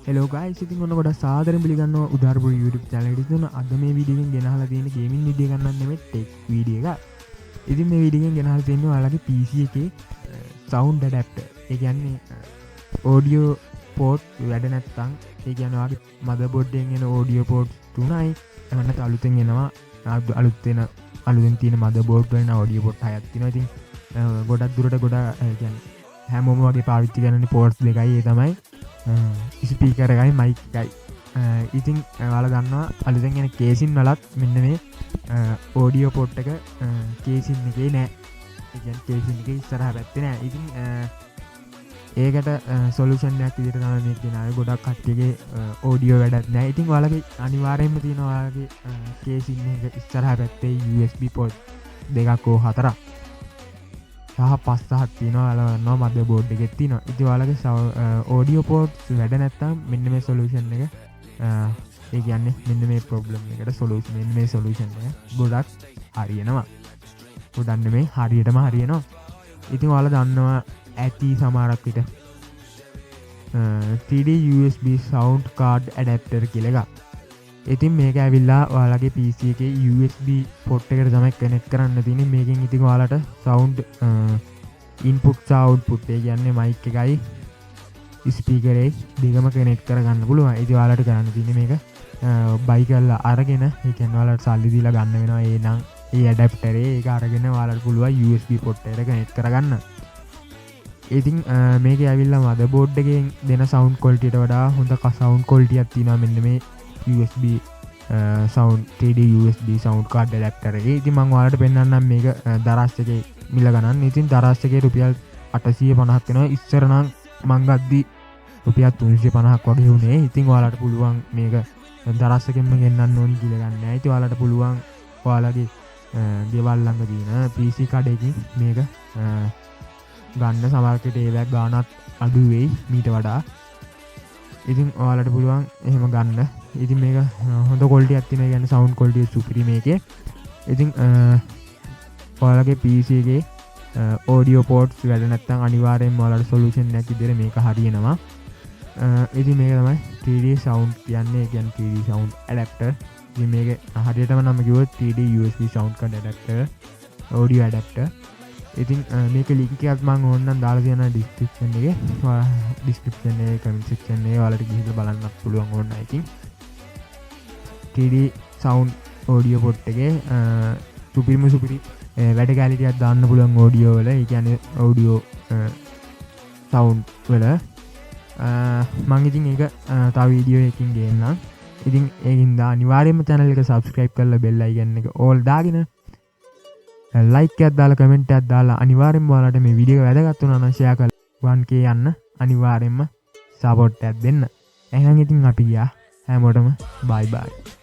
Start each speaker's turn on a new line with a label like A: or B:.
A: Hello guys, ඉතින් ඔන්න ගොඩක් සාදරයෙන් පිළිගන්නවා Udara Bro YouTube channel එකට. ඉතින් අද මේ වීඩියෝ එකෙන් ගෙනහලා තියෙන ගේමින් වීඩියෝ ගන්නත් නෙමෙයි ටෙක් වීඩියෝ එකක්. ඉතින් මේ වීඩියෝ එකෙන් ගෙනහලා තියෙන්නේ ඔයාලගේ PC එකේ sound adapter. ඒ කියන්නේ audio port වැඩ නැත්නම් ඒ කියන්නේ ඔයාගේ motherboard එකෙන් එන audio port 3යි. එහෙම නැත්නම් අලුතෙන් එනවා අලුතෙන් තියෙන motherboard වලින් audio port 6ක් තියෙනවා. ඉතින් ගොඩක් දුරට ඒ කියන්නේ හැමෝම වගේ පාවිච්චි කරන්නේ ports දෙකයි. ඒ තමයි ස්පීකර් එකයි මයික් එකයි. ඉතින් ඔයාලා දන්නවා අලුතෙන් එන කේසින් වලත් මෙන්න මේ ඔඩියෝ පෝට් එක කේසින් එකේ නෑ. ඒ කියන්නේ කේසින් එකේ ඉස්සරහා පැත්තේ නෑ. ඉතින් ඒකට සොලියුෂන් එකක් විදිහට තමයි මේක ගෙනාවේ. ගොඩක් කට්ටියගේ ඔඩියෝ වැඩක් නෑ. ඉතින් ඔයාලගේ අනිවාර්යයෙන්ම තියෙනවා ඔයාලගේ කේසින් එක ඉස්සරහා පැත්තේ USB පෝට් දෙකක් හෝ හතරක් සහ 5-6ක් තියෙනවා. ඔයාලා මදර්බෝඩ් එකේ තියෙනවා. ඉතින් ඔයාලගේ ඔඩියෝ පෝට්ස් වැඩ නැත්තම් මෙන්න මේ සොලියුෂන් එක ඒ කියන්නේ මෙන්න මේ ප්‍රොබ්ලම් එකට සොලියුෂන් මෙන්න මේ සොලියුෂන් එක ගොඩක් හරියනවා. ගොඩක් නෙමෙයි හරියටම හරියනවා. ඉතින් ඔයාලා දන්නවා ඇති සමහරක් විට 3D USB sound card adapter කියලා එකක්. ඉතින් මේක ඇවිල්ලා ඔයාලගේ PC එකේ USB port එකට තමයි කනෙක්ට් කරන්න තියෙන්නේ. මේකෙන් ඉතින් ඔයාලට sound input සහ output ඒ කියන්නේ mic එකයි speaker එකයි දෙකම කනෙක්ට් කරගන්න පුළුවන්. ඉතින් ඔයාලට කරන්න තියෙන්නේ මේක buy කරලා අරගෙන ඒ කියන්නේ ඔයාලට සල්ලි දීලා ගන්න වෙනවා. ඒ නම් ඒ adapter ඒක අරගෙන ඔයාලට පුළුවන් USB port එකට කනෙක්ට් කරගන්න. ඉතින් මේකේ ඇවිල්ලා motherboard එකෙන් දෙන sound quality එකට වඩා හොඳ sound quality එකක් තියෙනවා මෙන්න මේ USB sound 3D USB sound card adapter එකේ. ඉතින් මම ඔයාලට පෙන්නන්නම් මේක Daraz එකේ මිල ගණන්. ඉතින් Daraz එකේ රුපියල් 850ක් වෙනවා. ඉස්සර නම් මං ගද්දි රුපියල් 350ක් වගේ වුණේ. ඉතින් ඔයාලට පුළුවන් මේක Daraz එකෙන්ම ගෙන්නන්න ඕනි කියලා ගන්න නෑ. ඉතින් ඔයාලට පුළුවන් ඔයාලගේ ගෙවල් ළඟ තියෙන PC කඩේකින් මේක ගන්න. සමහරකට ඒවත් ගානක් අඩු වෙයි මීට වඩා. ඉතින් ඔයාලට පුළුවන් එහෙම ගන්න. ඉතින් මේක හොඳ quality එකක් තියෙනවා. කියන්නේ sound quality සුපිරි මේකේ. ඉතින් ඔයාලගේ PC එකේ audio ports වැඩ නැත්නම් අනිවාර්යෙන්ම ඔයාලට solution එකක් විදිහට මේක හරියනවා. ඉතින් මේක තමයි 3D sound කියන්නේ. ඒ කියන්නේ 3D sound adapter. ඉතින් මේක හරියටම නම කිව්වොත් 3D USB sound card adapter audio adapter. ඉතින් මේක ලින්ක් එකක් මම ඕනනම් දාලා තියෙනවා description එකේ. description එකේ comment section එකේ ඔයාලට ගිහිල්ලා බලන්නත් පුළුවන් ඕන. ඉතින් 3D sound audio port එකේ සුපිරි වැඩ quality එකක් දාන්න පුළුවන් audio වල. ඒ කියන්නේ audio sound වල මම ඉතින් ඒක තව වීඩියෝ එකකින් ගේන්නම්. ඉතින් ඒකින්ද අනිවාර්යයෙන්ම channel එක subscribe කරලා bell icon එක all දාගෙන like එකක් දාලා comment එකක් දාලා අනිවාර්යෙන්ම ඔයාලට මේ වීඩියෝ එක වැදගත් වුණා නම් share කරලා 1k යන්න අනිවාර්යෙන්ම support එකක් දෙන්න. එහෙනම් ඉතින් අපි ගියා හැමෝටම bye bye.